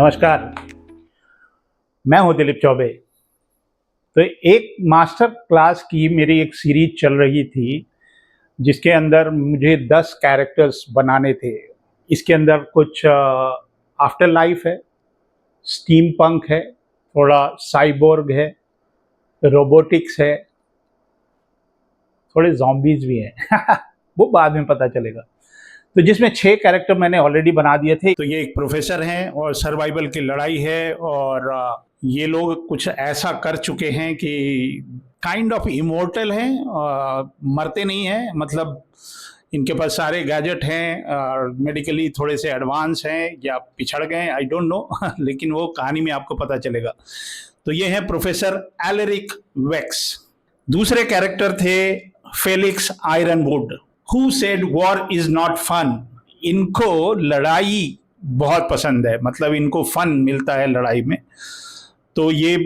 नमस्कार, मैं हूं दिलीप चौबे। तो एक मास्टर क्लास की मेरी एक सीरीज चल रही थी, जिसके अंदर मुझे 10 कैरेक्टर्स बनाने थे। इसके अंदर कुछ आफ्टर लाइफ है, स्टीम पंक है, थोड़ा साइबोर्ग है, रोबोटिक्स है, थोड़े zombies भी हैं। वो बाद में पता चलेगा। तो जिसमें 6 कैरेक्टर मैंने ऑलरेडी बना दिए थे। तो ये एक प्रोफेसर हैं और सर्वाइवल की लड़ाई है, और ये लोग कुछ ऐसा कर चुके हैं कि काइंड ऑफ इमोर्टल हैं, मरते नहीं हैं। मतलब इनके पास सारे गैजेट हैं, मेडिकली थोड़े से एडवांस हैं या पिछड़ गए, आई डोंट नो। लेकिन वो कहानी में आपको पता चलेगा। तो ये है प्रोफेसर एलरिक वेक्स। दूसरे कैरेक्टर थे Felix Ironwood, who said war is not fun. इनको लड़ाई बहुत पसंद है, मतलब इनको फन मिलता है लड़ाई में। तो ये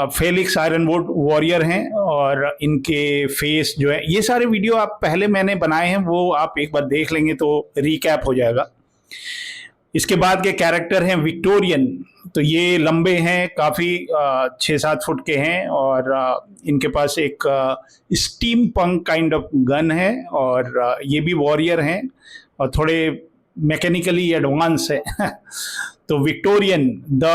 फेलिक्स आयरनवुड वॉरियर हैं, और इनके फेस जो है, ये सारे वीडियो आप पहले मैंने बनाए हैं, वो आप एक बार देख लेंगे तो रिकैप हो जाएगा। इसके बाद के कैरेक्टर हैं विक्टोरियन। तो ये लंबे हैं काफ़ी, 6-7 फुट के हैं, और इनके पास एक steam punk kind of gun है, और ये भी वॉरियर हैं और थोड़े मैकेनिकली एडवांस है। तो विक्टोरियन द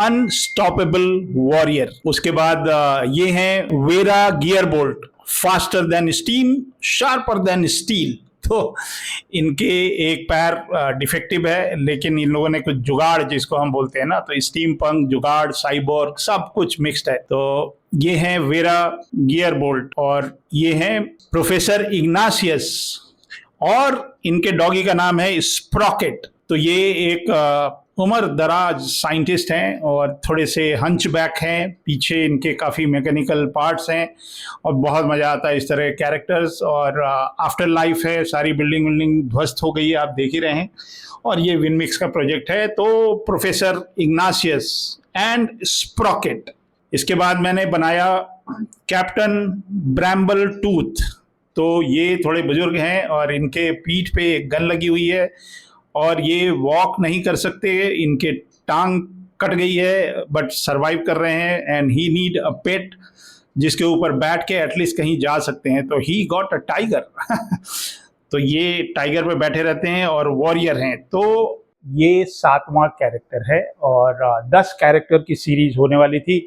अनस्टॉपेबल वॉरियर। उसके बाद ये हैं Vera Gearbolt, faster than steam, sharper than steel. तो इनके एक पैर डिफेक्टिव है, लेकिन इन लोगों ने कुछ जुगाड़, जिसको हम बोलते हैं ना, तो स्टीम पंक, जुगाड़, साइबोर्ग, सब कुछ मिक्स्ड है। तो ये हैं वेरा गियरबोल्ट, और ये हैं प्रोफेसर इग्नासियस, और इनके डॉगी का नाम है स्प्रॉकेट। तो ये एक उम्र दराज साइंटिस्ट हैं, और थोड़े से हंचबैक हैं, पीछे इनके काफ़ी मैकेनिकल पार्ट्स हैं, और बहुत मज़ा आता है इस तरह के कैरेक्टर्स। और आफ्टर लाइफ है, सारी बिल्डिंग ध्वस्त हो गई है, आप देख ही रहे हैं। और ये विनमिक्स का प्रोजेक्ट है। तो प्रोफेसर इग्नासियस एंड स्प्रॉकेट। इसके बाद मैंने बनाया कैप्टन ब्रैम्बल टूथ। तो ये थोड़े बुजुर्ग हैं, और इनके पीठ पे एक गन लगी हुई है, और ये वॉक नहीं कर सकते, इनके टांग कट गई है, बट सरवाइव कर रहे हैं। एंड ही नीड अ पेट जिसके ऊपर बैठ के एटलीस्ट कहीं जा सकते हैं। तो ही गॉट अ टाइगर। तो ये टाइगर पे बैठे रहते हैं और वॉरियर हैं। तो ये 7वां कैरेक्टर है, और 10 कैरेक्टर की सीरीज होने वाली थी।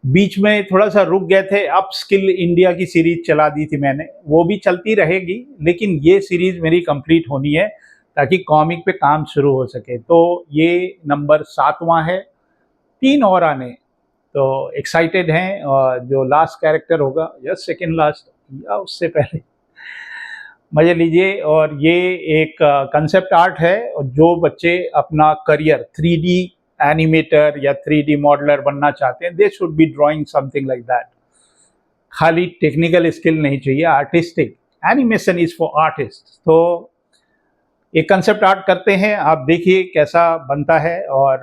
बीच में थोड़ा सा रुक गए थे, अप स्किल इंडिया की सीरीज चला दी थी मैंने, वो भी चलती रहेगी, लेकिन ये सीरीज मेरी कंप्लीट होनी है ताकि कॉमिक पे काम शुरू हो सके। तो ये नंबर 7वां है, 3 और आने। तो एक्साइटेड हैं, और जो लास्ट कैरेक्टर होगा या सेकेंड लास्ट या उससे पहले, मजे लीजिए। और ये एक कंसेप्ट आर्ट है, और जो बच्चे अपना करियर 3D एनिमेटर या 3D मॉडलर बनना चाहते हैं, they should be drawing something like that. खाली टेक्निकल स्किल नहीं चाहिए, artistic. Animation is for artist. तो एक कंसेप्ट आर्ट करते हैं, आप देखिए कैसा बनता है, और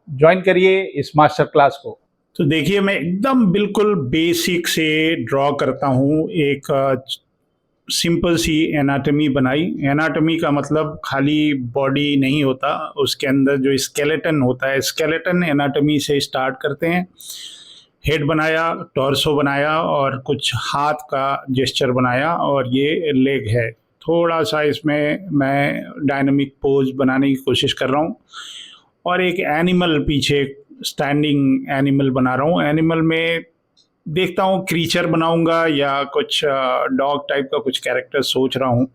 ज्वाइन करिए इस मास्टर क्लास को। तो देखिए, मैं एकदम बिल्कुल बेसिक से ड्रॉ करता हूँ। एक सिंपल सी एनाटॉमी बनाई। एनाटॉमी का मतलब खाली बॉडी नहीं होता, उसके अंदर जो स्केलेटन होता है, स्केलेटन एनाटॉमी से स्टार्ट करते हैं। हेड बनाया, टॉर्सो बनाया, और कुछ हाथ का जेस्चर बनाया, और ये लेग है। थोड़ा सा इसमें मैं डायनामिक पोज बनाने की कोशिश कर रहा हूँ, और एक एनिमल पीछे, स्टैंडिंग एनिमल बना रहा हूँ। एनिमल में देखता हूँ क्रीचर बनाऊंगा या कुछ डॉग टाइप का कुछ कैरेक्टर सोच रहा हूँ।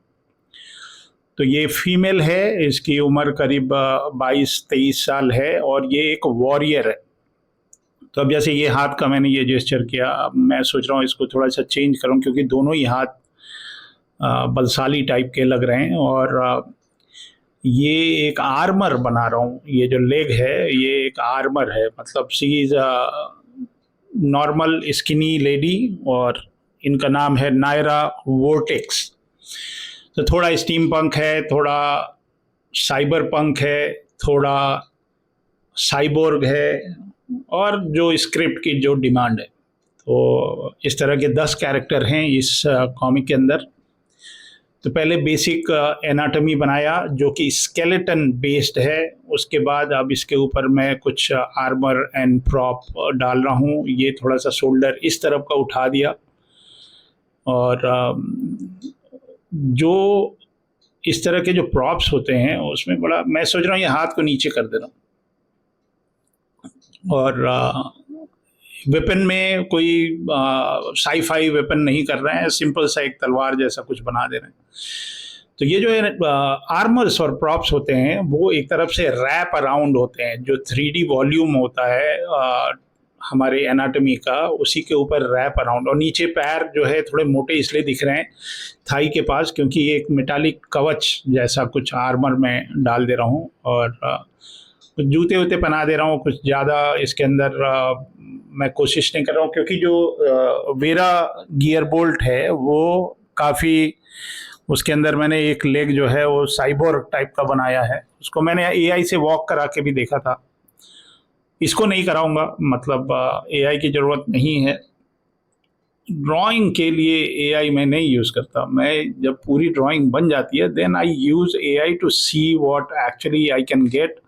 तो ये फीमेल है, इसकी उम्र करीब 22-23 साल है, और ये एक वॉरियर है। तो अब जैसे ये हाथ का मैंने ये जेस्चर किया, अब मैं सोच रहा हूँ इसको थोड़ा सा चेंज करूँ, क्योंकि दोनों ही हाथ बलशाली टाइप के लग रहे हैं। और ये एक आर्मर बना रहा हूँ। ये जो लेग है, ये एक आर्मर है, मतलब सी इज़ नॉर्मल स्किनी लेडी, और इनका नाम है नायरा वोर्टेक्स। तो थोड़ा स्टीम पंक है, थोड़ा साइबर पंक है, थोड़ा साइबोर्ग है, और जो स्क्रिप्ट की जो डिमांड है। तो इस तरह के 10 कैरेक्टर हैं इस कॉमिक के अंदर। तो पहले बेसिक एनाटॉमी बनाया जो कि स्केलेटन बेस्ड है, उसके बाद अब इसके ऊपर मैं कुछ आर्मर एंड प्रॉप डाल रहा हूँ। ये थोड़ा सा शोल्डर इस तरफ का उठा दिया, और जो इस तरह के जो प्रॉप्स होते हैं उसमें बड़ा मैं सोच रहा हूँ ये हाथ को नीचे कर दे रहा हूँ, और वेपन में कोई साई-फाई वेपन नहीं कर रहे हैं, सिंपल सा एक तलवार जैसा कुछ बना दे रहे हैं। तो ये जो है आर्मर्स और प्रॉप्स होते हैं वो एक तरफ से रैप अराउंड होते हैं, जो 3D वॉल्यूम होता है हमारे एनाटॉमी का, उसी के ऊपर रैप अराउंड, और नीचे पैर जो है थोड़े मोटे इसलिए दिख रहे हैं थाई के पास, क्योंकि ये एक मेटालिक कवच जैसा कुछ आर्मर में डाल दे रहा हूँ, और कुछ जूते वूते पहना दे रहा हूँ। कुछ ज़्यादा इसके अंदर मैं कोशिश नहीं कर रहा हूँ, क्योंकि जो वेरा गियर बोल्ट है वो काफ़ी, उसके अंदर मैंने एक लेग जो है वो साइबोर्ग टाइप का बनाया है, उसको मैंने एआई से वॉक करा के भी देखा था। इसको नहीं कराऊंगा, मतलब एआई की ज़रूरत नहीं है। ड्राइंग के लिए एआई मैं नहीं यूज़ करता। मैं जब पूरी ड्राइंग बन जाती है then I use AI to see what actually I can get,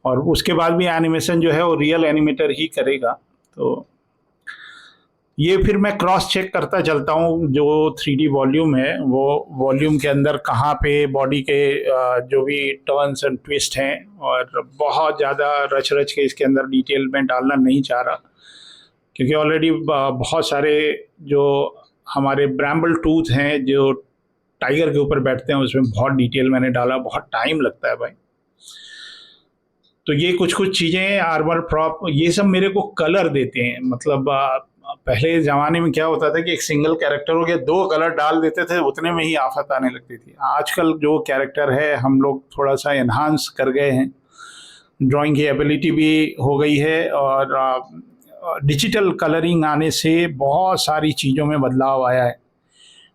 और उसके बाद भी एनिमेशन जो है वो रियल एनिमेटर ही करेगा। तो ये फिर मैं क्रॉस चेक करता चलता हूँ, जो 3D वॉल्यूम है वो वॉल्यूम के अंदर कहाँ पे बॉडी के जो भी टर्न्स एंड ट्विस्ट हैं, और बहुत ज़्यादा रच रच के इसके अंदर डिटेल में डालना नहीं चाह रहा, क्योंकि ऑलरेडी बहुत सारे जो हमारे ब्रैम्बल टूथ हैं जो टाइगर के ऊपर बैठते हैं उसमें बहुत डिटेल मैंने डाला, बहुत टाइम लगता है भाई। तो ये कुछ कुछ चीज़ें आर्मर प्रॉप ये सब मेरे को कलर देते हैं। मतलब पहले ज़माने में क्या होता था कि एक सिंगल कैरेक्टर हो गया, 2 कलर डाल देते थे, उतने में ही आफत आने लगती थी। आजकल जो कैरेक्टर है हम लोग थोड़ा सा एनहांस कर गए हैं, ड्राइंग की एबिलिटी भी हो गई है, और डिजिटल कलरिंग आने से बहुत सारी चीज़ों में बदलाव आया है।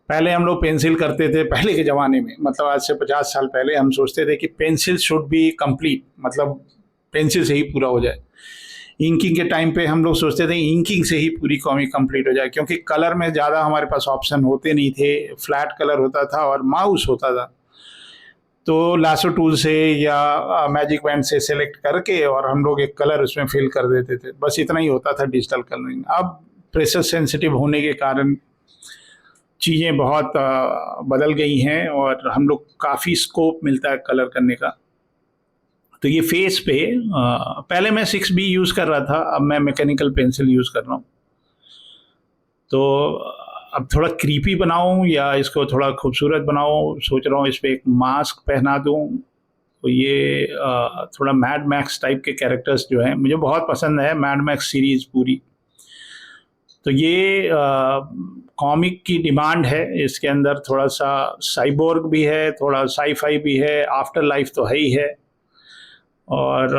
पहले हम लोग पेंसिल करते थे, पहले के ज़माने में, मतलब आज से 50 साल पहले हम सोचते थे कि पेंसिल शुड बी कंप्लीट, मतलब पेंसिल से ही पूरा हो जाए। इंकिंग के टाइम पे हम लोग सोचते थे इंकिंग से ही पूरी कॉमिक कंप्लीट हो जाए, क्योंकि कलर में ज़्यादा हमारे पास ऑप्शन होते नहीं थे, फ्लैट कलर होता था और माउस होता था। तो लासो टूल से या मैजिक बैंड से सेलेक्ट करके और हम लोग एक कलर उसमें फिल कर देते थे, बस इतना ही होता था डिजिटल कलरिंग। अब प्रेशर सेंसिटिव होने के कारण चीज़ें बहुत बदल गई हैं, और हम लोग काफ़ी स्कोप मिलता है कलर करने का। तो ये फेस पे पहले मैं 6B यूज़ कर रहा था, अब मैं मैकेनिकल पेंसिल यूज़ कर रहा हूँ। तो अब थोड़ा क्रीपी बनाऊँ या इसको थोड़ा खूबसूरत बनाऊँ, सोच रहा हूँ इस पर एक मास्क पहना दूँ। तो ये थोड़ा मैड मैक्स टाइप के कैरेक्टर्स जो हैं मुझे बहुत पसंद है, मैड मैक्स सीरीज़ पूरी। तो ये कॉमिक की डिमांड है, इसके अंदर थोड़ा सा साइबोर्ग भी है, थोड़ा साई-फाई भी है, आफ्टर लाइफ तो है ही है, और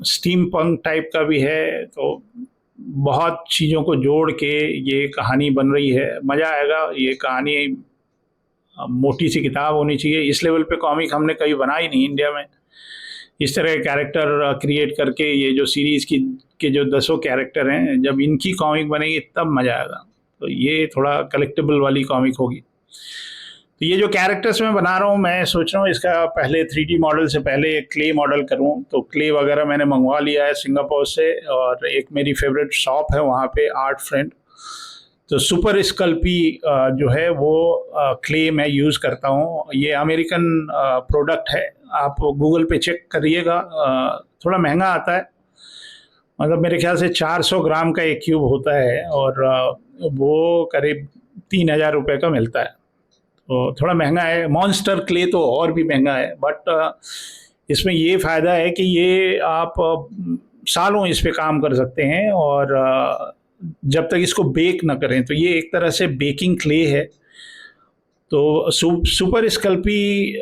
स्टीम पंक टाइप का भी है। तो बहुत चीज़ों को जोड़ के ये कहानी बन रही है, मज़ा आएगा। ये कहानी मोटी सी किताब होनी चाहिए, इस लेवल पे कॉमिक हमने कभी बनाई नहीं इंडिया में। इस तरह के कैरेक्टर क्रिएट करके ये जो सीरीज़ की के जो 10 कैरेक्टर हैं, जब इनकी कॉमिक बनेगी तब मज़ा आएगा। तो ये थोड़ा कलेक्टिबल वाली कॉमिक होगी। तो ये जो कैरेक्टर्स मैं बना रहा हूँ, मैं सोच रहा हूँ इसका पहले 3D मॉडल से पहले एक क्ले मॉडल करूँ। तो क्ले वगैरह मैंने मंगवा लिया है सिंगापुर से, और एक मेरी फेवरेट शॉप है वहाँ पे, आर्ट फ्रेंड। तो सुपर स्कल्पी जो है वो क्ले मैं यूज़ करता हूँ। ये अमेरिकन प्रोडक्ट है, आप गूगल पे चेक करिएगा। थोड़ा महंगा आता है, मतलब मेरे ख्याल से 400 ग्राम का एक क्यूब होता है, और वो करीब 3000 रुपये का मिलता है। तो थोड़ा महंगा है। मॉन्स्टर क्ले तो और भी महंगा है, बट इसमें ये फ़ायदा है कि ये आप सालों इस पे काम कर सकते हैं, और जब तक इसको बेक ना करें। तो ये एक तरह से बेकिंग क्ले है। तो सुपर स्कल्पी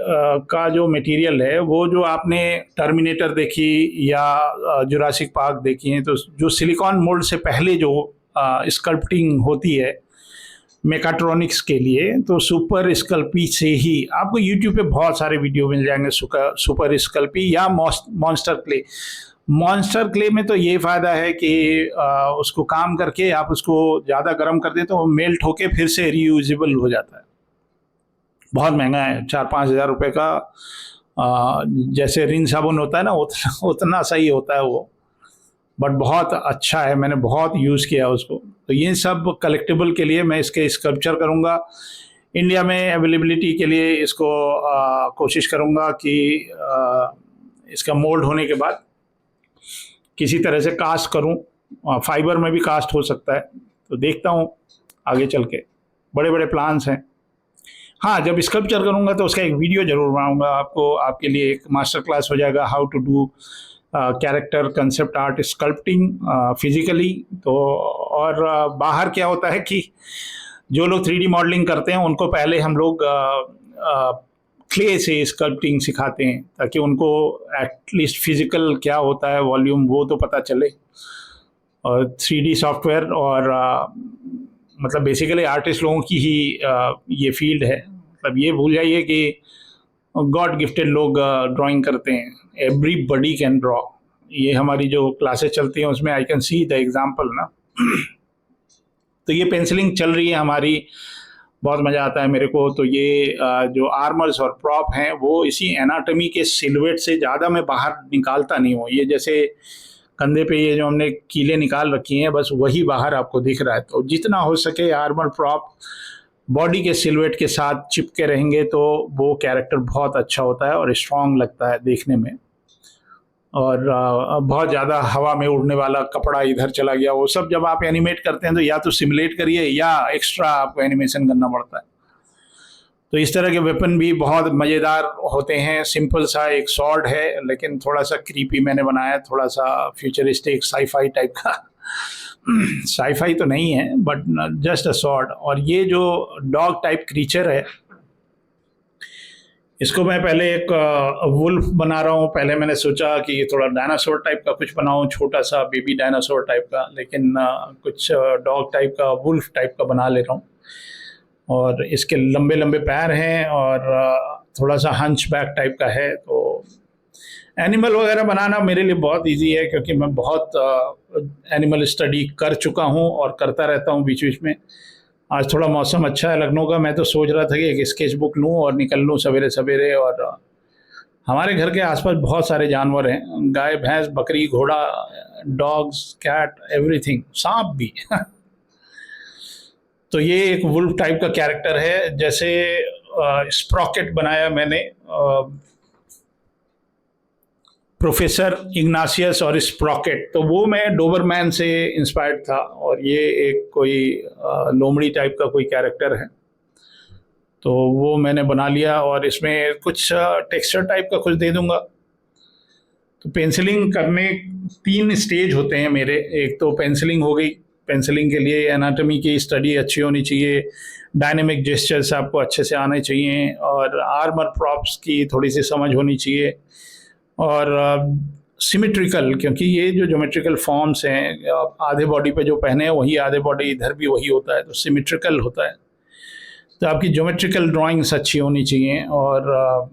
का जो मटेरियल है वो जो आपने टर्मिनेटर देखी या जुरासिक पार्क देखी है, तो जो सिलिकॉन मोल्ड से पहले जो स्कल्पटिंग होती है मेकाट्रॉनिक्स के लिए, तो सुपर स्कल्पी से ही आपको यूट्यूब पे बहुत सारे वीडियो मिल जाएंगे सुपर स्कल्पी या मॉन्स्टर क्ले। मॉन्स्टर क्ले में तो ये फ़ायदा है कि उसको काम करके आप उसको ज़्यादा गर्म कर दें तो वो मेल्ट होके फिर से रीयूजेबल हो जाता है। बहुत महंगा है, 4-5 हज़ार रुपये का। जैसे रिन साबुन होता है ना, उतना उतना सही होता है वो, बट बहुत अच्छा है, मैंने बहुत यूज़ किया उसको। तो ये सब कलेक्टिबल के लिए मैं इसके स्कल्पचर करूँगा। इंडिया में अवेलेबिलिटी के लिए इसको कोशिश करूँगा कि इसका मोल्ड होने के बाद किसी तरह से कास्ट करूँ। फाइबर में भी कास्ट हो सकता है, तो देखता हूँ आगे चल के, बड़े बड़े प्लान्स हैं। हाँ, जब स्कल्पचर करूँगा तो उसका एक वीडियो ज़रूर बनाऊँगा, आपको आपके लिए एक मास्टर क्लास हो जाएगा, how to do character concept art sculpting physically. तो और बाहर क्या होता है कि जो लोग 3D मॉडलिंग करते हैं उनको पहले हम लोग क्ले से स्कल्पटिंग सिखाते हैं, ताकि उनको एटलीस्ट फिजिकल क्या होता है, वॉल्यूम, वो तो पता चले। और 3D सॉफ्टवेयर और मतलब बेसिकली आर्टिस्ट लोगों की ही ये फील्ड है। मतलब ये भूल जाइए कि गॉड गिफ्टेड लोग ड्राइंग करते हैं, एवरीबडी कैन ड्रॉ। ये हमारी जो क्लासेस चलती हैं उसमें I can see the example ना। तो ये पेंसिलिंग चल रही है हमारी, बहुत मज़ा आता है मेरे को। तो ये जो आर्मर्स और प्रॉप हैं वो इसी एनाटॉमी के सिलुएट से ज़्यादा मैं बाहर निकालता नहीं हूँ। ये जैसे कंधे पे ये जो हमने कीलें निकाल रखी हैं, बस वही बाहर आपको दिख रहा है। तो जितना हो सके आर्मर प्रॉप बॉडी के सिलुएट के साथ चिपके रहेंगे तो वो कैरेक्टर बहुत अच्छा होता है और स्ट्रॉन्ग लगता है देखने में। और बहुत ज़्यादा हवा में उड़ने वाला कपड़ा इधर चला गया, वो सब जब आप एनिमेट करते हैं तो या तो सिमुलेट करिए या एक्स्ट्रा आपको एनिमेशन करना पड़ता है। तो इस तरह के वेपन भी बहुत मज़ेदार होते हैं। सिंपल सा एक स्वॉर्ड है, लेकिन थोड़ा सा क्रीपी मैंने बनाया, थोड़ा सा फ्यूचरिस्टिक साईफाई टाइप का। साईफाई तो नहीं है, बट जस्ट अ स्वॉर्ड। और ये जो डॉग टाइप क्रीचर है, इसको मैं पहले एक वुल्फ बना रहा हूँ। पहले मैंने सोचा कि थोड़ा डायनासोर टाइप का कुछ बनाऊँ, छोटा सा बेबी डायनासोर टाइप का, लेकिन कुछ डॉग टाइप का, वुल्फ टाइप का बना ले रहा हूँ। और इसके लंबे लंबे पैर हैं और थोड़ा सा हंच बैक टाइप का है। तो एनिमल वगैरह बनाना मेरे लिए बहुत इजी है, क्योंकि मैं बहुत एनिमल स्टडी कर चुका हूँ और करता रहता हूँ बीच बीच में। आज थोड़ा मौसम अच्छा है लखनऊ का, मैं तो सोच रहा था कि एक स्केच बुक लूँ और निकल लूँ सवेरे सवेरे। और हमारे घर के आसपास बहुत सारे जानवर हैं, गाय, भैंस, बकरी, घोड़ा, डॉग्स, कैट, एवरीथिंग, सांप भी। तो ये एक वुल्फ टाइप का कैरेक्टर है। जैसे स्प्रॉकेट बनाया मैंने, प्रोफेसर इग्नाशियस और स्प्रॉकेट, तो वो मैं डोबरमैन से इंस्पायर्ड था। और ये एक कोई लोमड़ी टाइप का कोई कैरेक्टर है, तो वो मैंने बना लिया और इसमें कुछ टेक्सचर टाइप का कुछ दे दूंगा। तो पेंसिलिंग करने 3 स्टेज होते हैं मेरे। एक तो पेंसिलिंग हो गई, पेंसिलिंग के लिए एनाटॉमी की स्टडी अच्छी होनी चाहिए, डायनेमिक जेस्चर्स आपको अच्छे से आने चाहिए, और आर्मर प्रॉप्स की थोड़ी सी समझ होनी चाहिए, और सिमेट्रिकल, क्योंकि ये जो ज्योमेट्रिकल फॉर्म्स हैं, आधे बॉडी पे जो पहने हैं वही आधे बॉडी इधर भी वही होता है, तो सिमेट्रिकल होता है। तो आपकी ज्योमेट्रिकल ड्राइंग्स अच्छी होनी चाहिए। और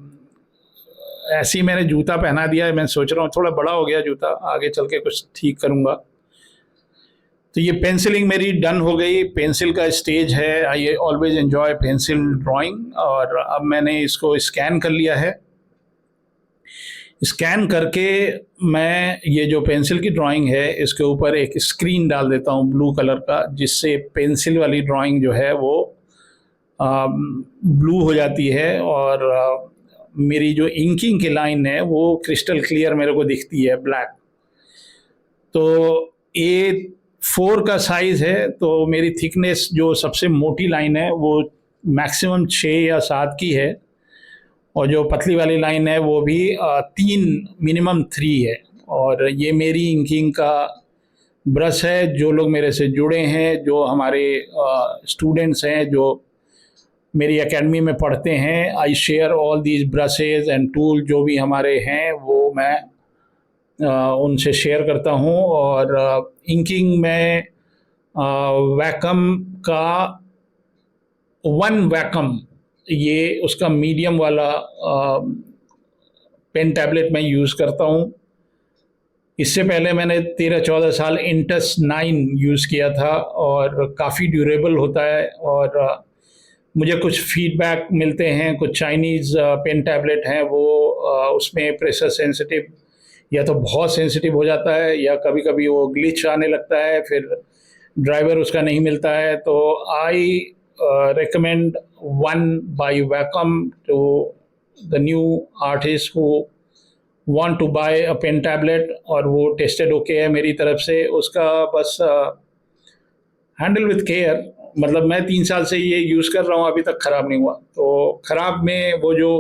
ऐसे ही मैंने जूता पहना दिया है, मैं सोच रहा हूँ थोड़ा बड़ा हो गया जूता, आगे चल के कुछ ठीक करूँगा। तो ये पेंसिलिंग मेरी डन हो गई, पेंसिल का स्टेज है। I always enjoy pencil drawing. और अब मैंने इसको स्कैन कर लिया है। स्कैन करके मैं ये जो पेंसिल की ड्राइंग है इसके ऊपर एक स्क्रीन डाल देता हूँ ब्लू कलर का, जिससे पेंसिल वाली ड्राइंग जो है वो ब्लू हो जाती है, और मेरी जो इंकिंग की लाइन है वो क्रिस्टल क्लियर मेरे को दिखती है, ब्लैक। तो A4 का साइज़ है, तो मेरी थिकनेस जो सबसे मोटी लाइन है वो मैक्सिमम 6 या 7 की है, और जो पतली वाली लाइन है वो भी 3, मिनिमम 3 है। और ये मेरी इंकिंग का ब्रश है। जो लोग मेरे से जुड़े हैं, जो हमारे स्टूडेंट्स हैं, जो मेरी एकेडमी में पढ़ते हैं, I share all these brushes and tool, जो भी हमारे हैं वो मैं उनसे शेयर करता हूँ। और इंकिंग में वैकम का 1 वैकम, ये उसका मीडियम वाला पेन टैबलेट मैं यूज़ करता हूँ। इससे पहले मैंने 13-14 साल इंटस 9 यूज़ किया था, और काफ़ी ड्यूरेबल होता है। और मुझे कुछ फीडबैक मिलते हैं, कुछ चाइनीज़ पेन टैबलेट हैं वो उसमें प्रेशर सेंसिटिव या तो बहुत सेंसिटिव हो जाता है या कभी कभी वो ग्लिच आने लगता है, फिर ड्राइवर उसका नहीं मिलता है। तो आई recommend one by Wacom to the new artists who want to buy a pen tablet, और वो टेस्टेड ओके है मेरी तरफ से उसका। बस हैंडल विथ केयर, मतलब मैं 3 साल से ये यूज़ कर रहा हूँ, अभी तक ख़राब नहीं हुआ। तो ख़राब में वो जो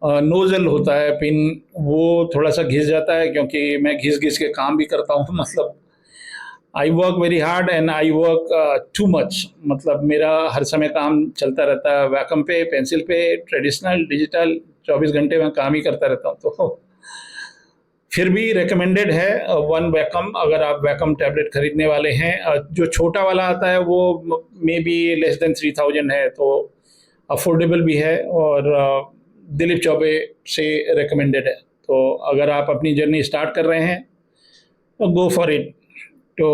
नोज़ल होता है पिन, वो थोड़ा सा घिस जाता है, क्योंकि मैं घिस घिस के काम भी करता हूँ मतलब I work very hard and I work too much, मतलब मेरा हर समय काम चलता रहता है, वैकम पे, पेंसिल पे, ट्रेडिशनल, डिजिटल, 24 घंटे मैं काम ही करता रहता हूँ। तो फिर भी रिकमेंडेड है वन वैकम, अगर आप वैकम टैबलेट खरीदने वाले हैं। जो छोटा वाला आता है वो मे बी लेस देन 3000 है, तो अफोर्डेबल भी है, और दिलीप चौबे से रिकमेंडेड है। तो अगर आप अपनी जर्नी स्टार्ट कर रहे हैं तो गो फॉर इट। तो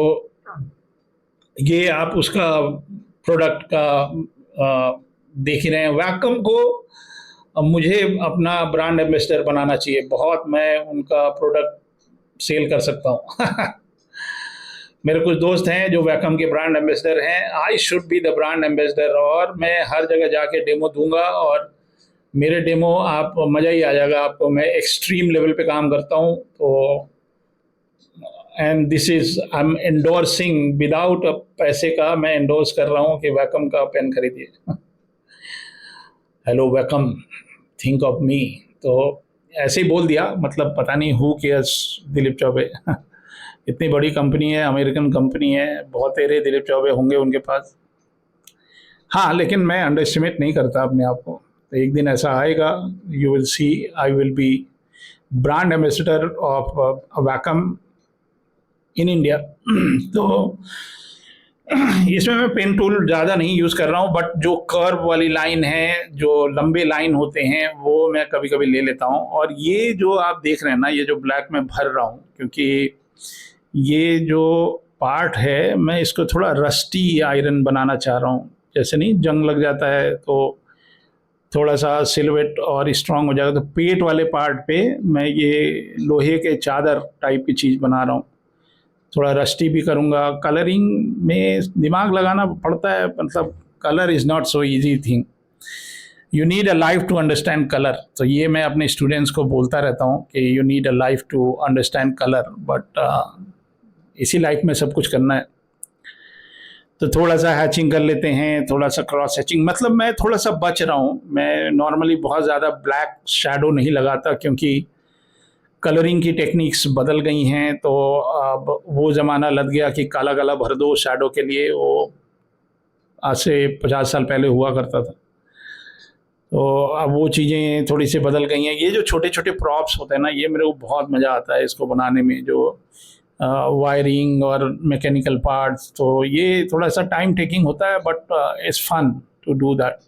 ये आप उसका प्रोडक्ट का देख ही रहे हैं। वैकम को मुझे अपना ब्रांड एम्बेसडर बनाना चाहिए, बहुत मैं उनका प्रोडक्ट सेल कर सकता हूँ मेरे कुछ दोस्त हैं जो वैकम के ब्रांड एम्बेसडर हैं। I should be the brand ambassador, और मैं हर जगह जाके डेमो दूंगा, और मेरे डेमो आप मज़ा ही आ जाएगा आपको। मैं एक्सट्रीम लेवल पे काम करता हूँ। तो and this is I am endorsing without पैसे का, मैं एंडोर्स कर रहा हूँ कि वैकम का पेन खरीदिए hello vacuum, think of me. तो ऐसे ही बोल दिया, मतलब पता नहीं हु केयर्स दिलीप चौबे इतनी बड़ी कंपनी है, अमेरिकन कंपनी है, बहुत तेरे दिलीप चौबे होंगे उनके पास। हाँ, लेकिन मैं अंडर एस्टिमेट नहीं करता अपने आप को। तो एक दिन ऐसा आएगा, you will see, I will be brand ambassador of vacuum in India तो इसमें मैं पेन टूल ज़्यादा नहीं यूज़ कर रहा हूँ, बट जो कर्व वाली लाइन है, जो लंबे लाइन होते हैं, वो मैं कभी कभी ले लेता हूँ। और ये जो आप देख रहे हैं ना, ये जो ब्लैक में भर रहा हूँ, क्योंकि ये जो पार्ट है मैं इसको थोड़ा रस्टी आयरन बनाना चाह रहा हूँ। जैसे नहीं जंग लग जाता है तो थोड़ा सा सिलवेट और स्ट्रांग हो जाएगा, तो पेट वाले पार्ट पे मैं ये लोहे के चादर टाइप की चीज़ बना रहा हूँ। थोड़ा रस्टी भी करूँगा। कलरिंग में दिमाग लगाना पड़ता है, मतलब colour is not so easy thing, you need a life to understand colour. तो ये मैं अपने स्टूडेंट्स को बोलता रहता हूँ कि you need a life to understand colour, but इसी लाइफ में सब कुछ करना है। तो थोड़ा सा हैचिंग कर लेते हैं, थोड़ा सा क्रॉस हैचिंग, मतलब मैं थोड़ा सा बच रहा हूँ। मैं नॉर्मली बहुत ज़्यादा ब्लैक शैडो नहीं लगाता, क्योंकि कलरिंग की टेक्निक्स बदल गई हैं। तो अब वो ज़माना लग गया कि काला काला भर दो शैडो के लिए, वो आज से 50 साल पहले हुआ करता था। तो अब वो चीज़ें थोड़ी सी बदल गई हैं। ये जो छोटे छोटे प्रॉप्स होते हैं ना, ये मेरे को बहुत मज़ा आता है इसको बनाने में, जो वायरिंग और मैकेनिकल पार्ट्स। तो ये थोड़ा सा टाइम टेकिंग होता है, but it's fun to do that.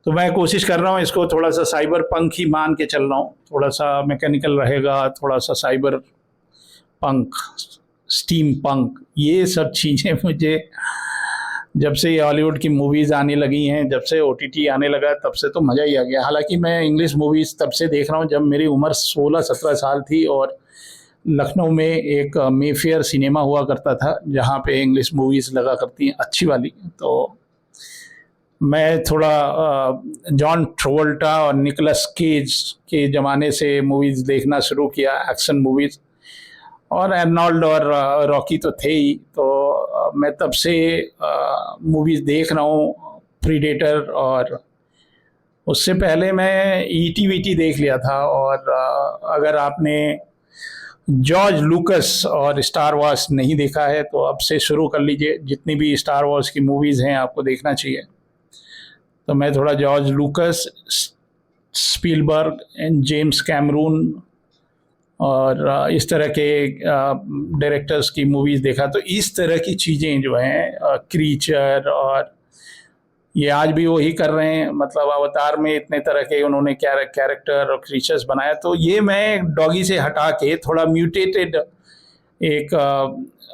तो मैं कोशिश कर रहा हूँ इसको थोड़ा सा साइबर पंक ही मान के चल रहा हूँ। थोड़ा सा मैकेनिकल रहेगा, थोड़ा सा साइबर पंक, स्टीम पंक, ये सब चीज़ें मुझे जब से ये हॉलीवुड की मूवीज़ आने लगी हैं, जब से OTT आने लगा, तब से तो मज़ा ही आ गया। हालांकि मैं इंग्लिश मूवीज़ तब से देख रहा हूँ जब मेरी उम्र 16-17 साल थी, और लखनऊ में एक मेफेयर सिनेमा हुआ करता था जहाँ पे इंग्लिश मूवीज़ लगा करती हैं अच्छी वाली। तो मैं थोड़ा जॉन ट्रेवोल्टा और निकोलस केज के ज़माने से मूवीज़ देखना शुरू किया, एक्शन मूवीज़। और आर्नोल्ड और रॉकी तो थे ही। तो मैं तब से मूवीज़ देख रहा हूँ, प्रीडेटर, और उससे पहले मैं ET देख लिया था। और अगर आपने जॉर्ज लूकस और स्टार वॉर्स नहीं देखा है तो अब से शुरू कर लीजिए, जितनी भी स्टार वॉर्स की मूवीज़ हैं आपको देखना चाहिए। तो मैं थोड़ा George लूकस, Spielberg and James Cameron और इस तरह के डायरेक्टर्स की मूवीज़ देखा। तो इस तरह की चीज़ें जो हैं, क्रीचर, और ये आज भी वही कर रहे हैं, मतलब अवतार में इतने तरह के उन्होंने कैरेक्टर और क्रीचर्स बनाया। तो ये मैं डॉगी से हटा के थोड़ा म्यूटेटेड एक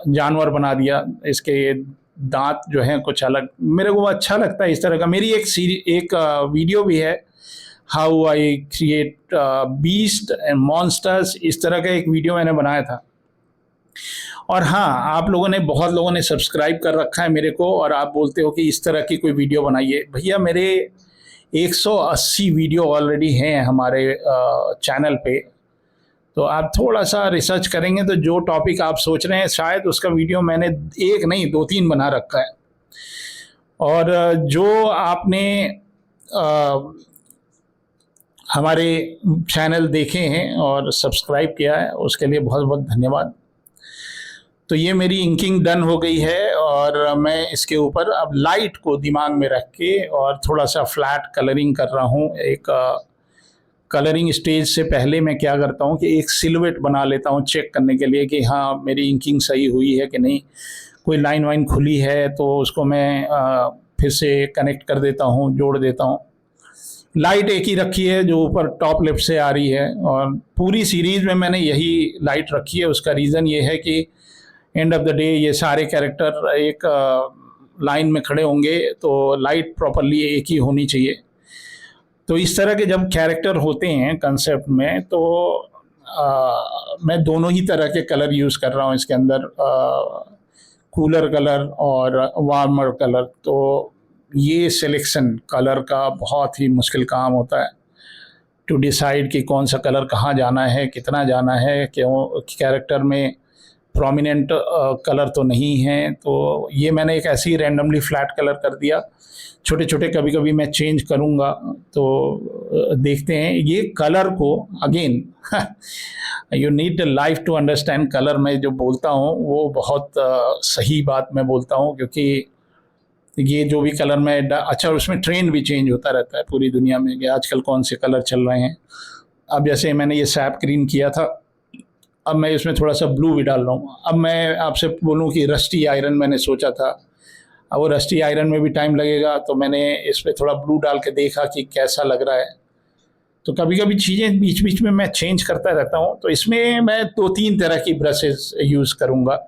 जानवर बना दिया। इसके दांत जो हैं कुछ अलग, मेरे को अच्छा लगता है इस तरह का। मेरी एक वीडियो भी है, how I create beast and monsters, इस तरह का एक वीडियो मैंने बनाया था। और हाँ, आप लोगों ने, बहुत लोगों ने सब्सक्राइब कर रखा है मेरे को, और आप बोलते हो कि इस तरह की कोई वीडियो बनाइए। भैया मेरे 180 वीडियो ऑलरेडी हैं हमारे चैनल पे, तो आप थोड़ा सा रिसर्च करेंगे तो जो टॉपिक आप सोच रहे हैं शायद उसका वीडियो मैंने एक नहीं 2-3 बना रखा है। और जो आपने हमारे चैनल देखे हैं और सब्सक्राइब किया है उसके लिए बहुत बहुत धन्यवाद। तो ये मेरी इंकिंग डन हो गई है, और मैं इसके ऊपर अब लाइट को दिमाग में रख के और थोड़ा सा फ्लैट कलरिंग कर रहा हूँ। एक कलरिंग स्टेज से पहले मैं क्या करता हूँ कि एक सिलुएट बना लेता हूँ चेक करने के लिए कि हाँ मेरी इंकिंग सही हुई है कि नहीं। कोई लाइन वाइन खुली है तो उसको मैं फिर से कनेक्ट कर देता हूँ, जोड़ देता हूँ। लाइट एक ही रखी है जो ऊपर टॉप लेफ्ट से आ रही है, और पूरी सीरीज़ में मैंने यही लाइट रखी है। उसका रीज़न ये है कि एंड ऑफ द डे ये सारे कैरेक्टर एक लाइन में खड़े होंगे तो लाइट प्रॉपरली एक ही होनी चाहिए। तो इस तरह के जब कैरेक्टर होते हैं कंसेप्ट में, तो मैं दोनों ही तरह के कलर यूज़ कर रहा हूँ इसके अंदर, कूलर कलर और वार्मर कलर। तो ये सिलेक्शन कलर का बहुत ही मुश्किल काम होता है, टू डिसाइड कि कौन सा कलर कहाँ जाना है, कितना जाना है, क्यों कैरेक्टर में प्रोमिनेंट कलर तो नहीं है। तो ये मैंने एक ऐसे ही रैंडमली फ्लैट कलर कर दिया। छोटे छोटे कभी कभी मैं चेंज करूँगा, तो देखते हैं। ये कलर को again you need life to understand colour. मैं जो बोलता हूँ वो बहुत सही बात मैं बोलता हूँ, क्योंकि ये जो भी कलर मैं अच्छा, उसमें ट्रेंड भी चेंज होता रहता है पूरी दुनिया में कि आजकल कौन से कलर चल रहे हैं। अब जैसे मैंने ये सैप ग्रीन किया था, अब मैं इसमें थोड़ा सा ब्लू भी डाल रहा हूँ। अब मैं आपसे बोलूँ कि रस्टी आयरन मैंने सोचा था, अब वो रस्टी आयरन में भी टाइम लगेगा, तो मैंने इस पर थोड़ा ब्लू डाल के देखा कि कैसा लग रहा है। तो कभी कभी चीज़ें बीच बीच में मैं चेंज करता रहता हूँ। तो इसमें मैं 2-3 तरह की ब्रशेस यूज़ करूँगा।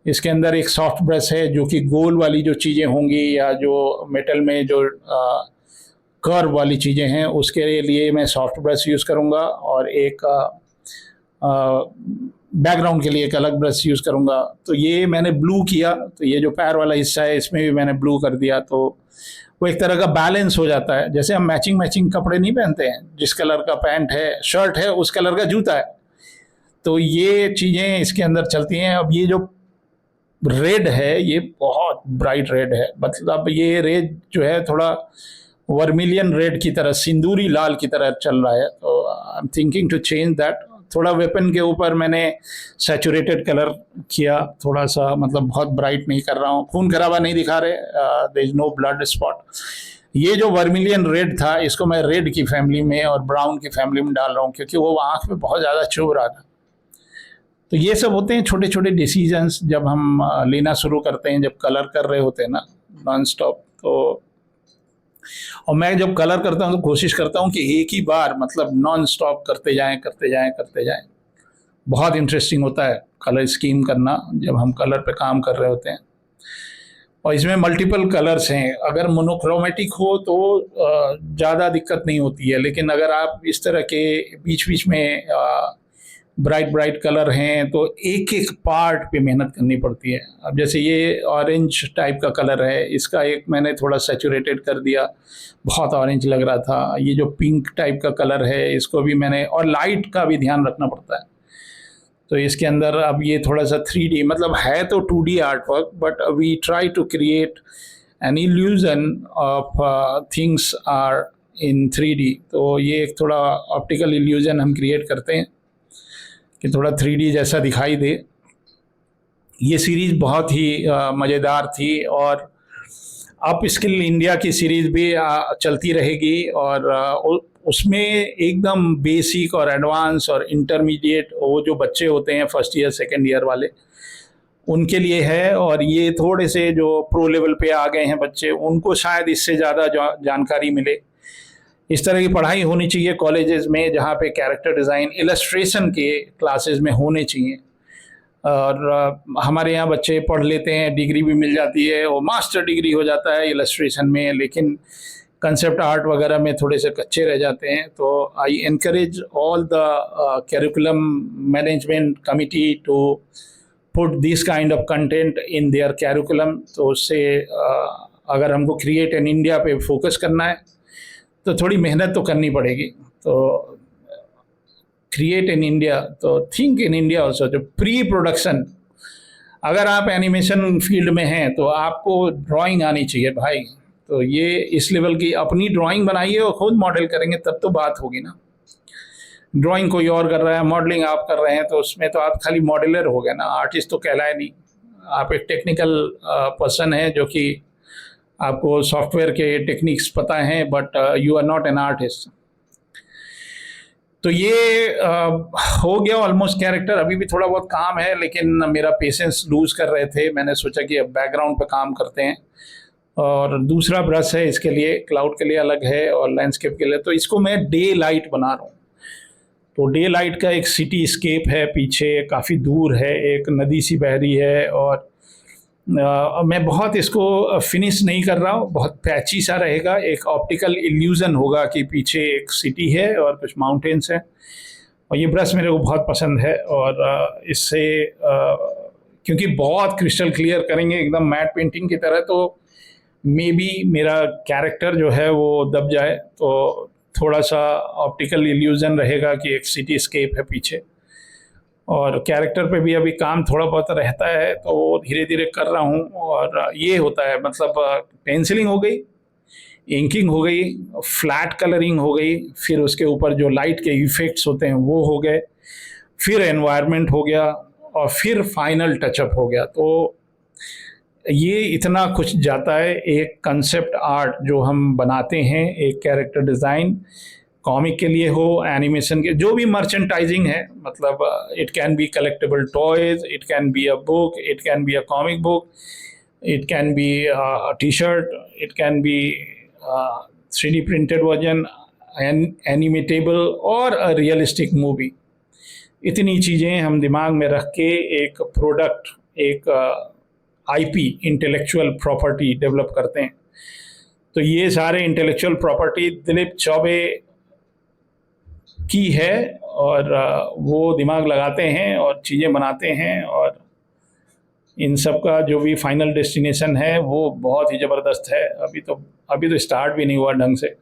इसके अंदर एक सॉफ्ट ब्रश है जो कि गोल वाली जो चीज़ें होंगी या जो मेटल में जो कर्व वाली चीज़ें हैं उसके लिए मैं सॉफ्ट ब्रश यूज़ करूँगा, और एक बैकग्राउंड के लिए एक अलग ब्रश यूज़ करूँगा। तो ये मैंने ब्लू किया, तो ये जो पैर वाला हिस्सा है इसमें भी मैंने ब्लू कर दिया, तो वो एक तरह का बैलेंस हो जाता है। जैसे हम मैचिंग कपड़े नहीं पहनते हैं, जिस कलर का पैंट है, शर्ट है, उस कलर का जूता है, तो ये चीज़ें इसके अंदर चलती हैं। अब ये जो रेड है ये बहुत ब्राइट रेड है, मतलब ये रेड जो है थोड़ा वर्मिलियन रेड की तरह, सिंदूरी लाल की तरह चल रहा है। तो I am thinking to change that. थोड़ा वेपन के ऊपर मैंने सैचुरेटेड कलर किया, थोड़ा सा, मतलब बहुत ब्राइट नहीं कर रहा हूँ, खून खराबा नहीं दिखा रहे, there is no blood spot. ये जो वर्मिलियन रेड था इसको मैं रेड की फैमिली में और ब्राउन की फैमिली में डाल रहा हूँ, क्योंकि वो आँख में बहुत ज़्यादा चुभ रहा था। तो ये सब होते हैं छोटे छोटे डिसीजंस जब हम लेना शुरू करते हैं, जब कलर कर रहे होते हैं ना नॉन स्टॉप। तो और मैं जब कलर करता हूँ तो कोशिश करता हूँ कि एक ही बार, मतलब नॉन स्टॉप करते जाएं करते जाएं करते जाएं। बहुत इंटरेस्टिंग होता है कलर स्कीम करना जब हम कलर पे काम कर रहे होते हैं। और इसमें मल्टीपल कलर्स हैं। अगर मोनोक्रोमेटिक हो तो ज़्यादा दिक्कत नहीं होती है, लेकिन अगर आप इस तरह के बीच बीच में ब्राइट कलर हैं तो एक एक पार्ट पे मेहनत करनी पड़ती है। अब जैसे ये ऑरेंज टाइप का कलर है, इसका एक मैंने थोड़ा सैचुरेटेड कर दिया, बहुत ऑरेंज लग रहा था। ये जो पिंक टाइप का कलर है इसको भी मैंने, और लाइट का भी ध्यान रखना पड़ता है। तो इसके अंदर अब ये थोड़ा सा 3D, मतलब है तो 2D art work, but we try to create an illusion of things are in 3D। तो ये एक थोड़ा ऑप्टिकल इल्यूजन हम क्रिएट करते हैं कि थोड़ा 3D जैसा दिखाई दे। ये सीरीज़ बहुत ही मज़ेदार थी, और अप स्किल इंडिया की सीरीज़ भी चलती रहेगी, और उसमें एकदम बेसिक और एडवांस और इंटरमीडिएट वो जो बच्चे होते हैं फर्स्ट ईयर सेकेंड ईयर वाले, उनके लिए है। और ये थोड़े से जो प्रो लेवल पे आ गए हैं बच्चे, उनको शायद इससे ज़्यादा जानकारी मिले। इस तरह की पढ़ाई होनी चाहिए कॉलेजेस में, जहाँ पे कैरेक्टर डिज़ाइन इलस्ट्रेशन के क्लासेस में होने चाहिए। और हमारे यहाँ बच्चे पढ़ लेते हैं, डिग्री भी मिल जाती है और मास्टर डिग्री हो जाता है इलस्ट्रेशन में, लेकिन कंसेप्ट आर्ट वगैरह में थोड़े से कच्चे रह जाते हैं। तो I encourage all the curriculum management committee to put this kind of content in their curriculum. तो उससे अगर हमको क्रिएट इन इंडिया पे फोकस करना है तो थोड़ी मेहनत तो करनी पड़ेगी। तो क्रिएट इन इंडिया, तो थिंक इन इंडिया ऑल्सो। जो प्री प्रोडक्शन, अगर आप एनिमेशन फील्ड में हैं तो आपको ड्राइंग आनी चाहिए भाई। तो ये इस लेवल की अपनी ड्राइंग बनाइए और खुद मॉडल करेंगे तब तो बात होगी ना। ड्राइंग कोई और कर रहा है, मॉडलिंग आप कर रहे हैं, तो उसमें तो आप खाली मॉडलर हो गए ना, आर्टिस्ट तो कहलाए नहीं। आप एक टेक्निकल पर्सन है जो कि आपको सॉफ्टवेयर के टेक्निक्स पता हैं, but you are not an artist. तो ये हो गया ऑलमोस्ट कैरेक्टर। अभी भी थोड़ा बहुत काम है, लेकिन मेरा पेशेंस लूज कर रहे थे। मैंने सोचा कि अब बैकग्राउंड पे काम करते हैं। और दूसरा ब्रश है इसके लिए, क्लाउड के लिए अलग है और लैंडस्केप के लिए। तो इसको मैं डे लाइट बना रहा हूँ। तो डे लाइट का एक सिटी स्केप है, पीछे काफ़ी दूर है, एक नदी सी बह रही है। और मैं बहुत इसको फिनिश नहीं कर रहा हूँ, बहुत पैची सा रहेगा। एक ऑप्टिकल इल्यूज़न होगा कि पीछे एक सिटी है और कुछ माउंटेन्स हैं। और ये ब्रश मेरे को बहुत पसंद है। और इससे क्योंकि बहुत क्रिस्टल क्लियर करेंगे एकदम मैट पेंटिंग की तरह, तो मे बी मेरा कैरेक्टर जो है वो दब जाए। तो थोड़ा सा ऑप्टिकल इल्यूज़न रहेगा कि एक सिटी स्केप है पीछे। और कैरेक्टर पे भी अभी काम थोड़ा बहुत रहता है, तो वो धीरे धीरे कर रहा हूँ। और ये होता है, मतलब पेंसिलिंग हो गई, इंकिंग हो गई, फ्लैट कलरिंग हो गई, फिर उसके ऊपर जो लाइट के इफ़ेक्ट्स होते हैं वो हो गए, फिर एनवायरनमेंट हो गया, और फिर फाइनल टचअप हो गया। तो ये इतना कुछ जाता है एक कंसेप्ट आर्ट जो हम बनाते हैं, एक कैरेक्टर डिज़ाइन, कॉमिक के लिए हो, एनिमेशन के, जो भी मर्चेंटाइजिंग है। मतलब it can be collectable toys, it can be a book, it can be a comic book, it can be a T shirt, it can be 3D printed version, animatable और a realistic movie. इतनी चीज़ें हम दिमाग में रख के एक product, एक आईपी, इंटेलेक्चुअल प्रॉपर्टी डेवलप करते हैं। तो ये सारे इंटेलेक्चुअल प्रॉपर्टी दिलीप चौबे की है, और वो दिमाग लगाते हैं और चीज़ें बनाते हैं। और इन सब का जो भी फाइनल डेस्टिनेशन है वो बहुत ही ज़बरदस्त है। अभी तो स्टार्ट भी नहीं हुआ ढंग से।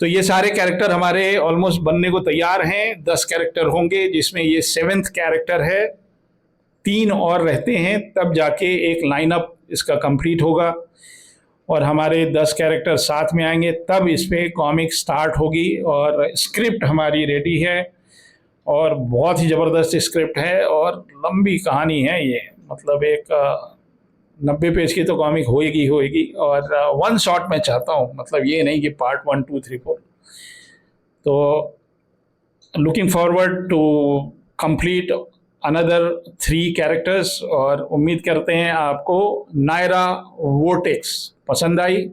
तो ये सारे कैरेक्टर हमारे ऑलमोस्ट बनने को तैयार हैं। 10 कैरेक्टर होंगे, जिसमें ये 7th कैरेक्टर है। 3 और रहते हैं, तब जाके एक लाइनअप इसका कंप्लीट होगा। और हमारे 10 कैरेक्टर साथ में आएंगे, तब इस पर कॉमिक स्टार्ट होगी। और स्क्रिप्ट हमारी रेडी है, और बहुत ही ज़बरदस्त स्क्रिप्ट है, और लंबी कहानी है ये। मतलब एक 90 पेज की तो कॉमिक होएगी। और 1 शॉट मैं चाहता हूँ, मतलब ये नहीं कि पार्ट 1 2 3 4। तो looking forward to complete another 3 characters. और उम्मीद करते हैं आपको नायरा वोर्टेक्स पसंद आई।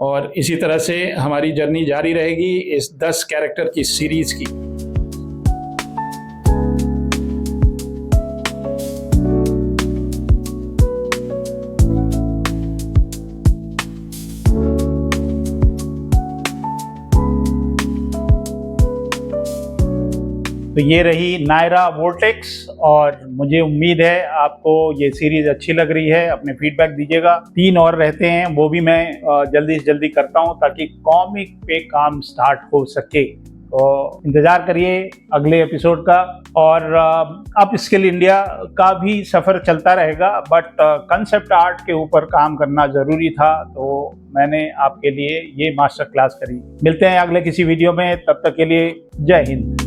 और इसी तरह से हमारी जर्नी जारी रहेगी इस 10 कैरेक्टर की सीरीज़ की। तो ये रही नायरा वोर्टेक्स, और मुझे उम्मीद है आपको ये सीरीज़ अच्छी लग रही है। अपने फीडबैक दीजिएगा। 3 और रहते हैं, वो भी मैं जल्दी से जल्दी करता हूँ ताकि कॉमिक पे काम स्टार्ट हो सके। तो इंतज़ार करिए अगले एपिसोड का। और अप स्किल इंडिया का भी सफ़र चलता रहेगा, बट कंसेप्ट आर्ट के ऊपर काम करना ज़रूरी था, तो मैंने आपके लिए ये मास्टर क्लास करी। मिलते हैं अगले किसी वीडियो में, तब तक के लिए जय हिंद।